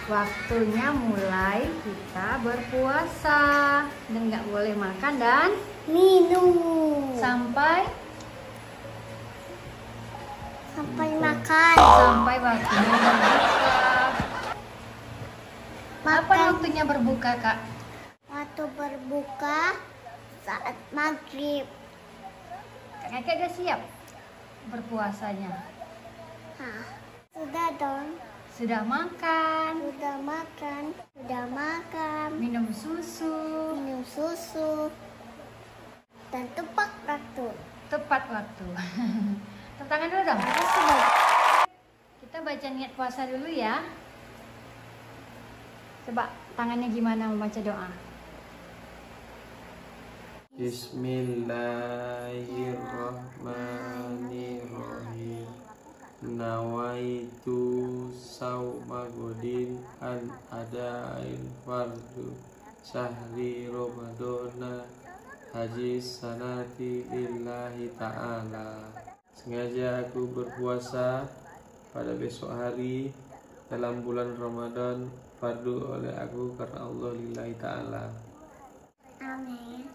Waktunya mulai kita berpuasa dan nggak boleh makan dan minum sampai makan. Sampai waktunya berbuka. Apa Makan. waktunya berbuka, Kak? Waktu berbuka saat maghrib. Kak Keket udah siap berpuasanya? Hah, sudah dong. Sudah makan? Sudah makan. Sudah makan. Minum susu? Minum susu. Dan tepat waktu. Tepat waktu. Tepuk tangan dulu dong. Sudah. Kita baca niat puasa dulu ya. Coba tangannya gimana membaca doa? Bismillahirrahmanirrahim. Nawaitu sauma godin an adain fardu syahri Ramadana haji sanati lillahi ta'ala. Sengaja aku berpuasa pada besok hari dalam bulan Ramadan fardu oleh aku karena Allah lillahi ta'ala. Amin.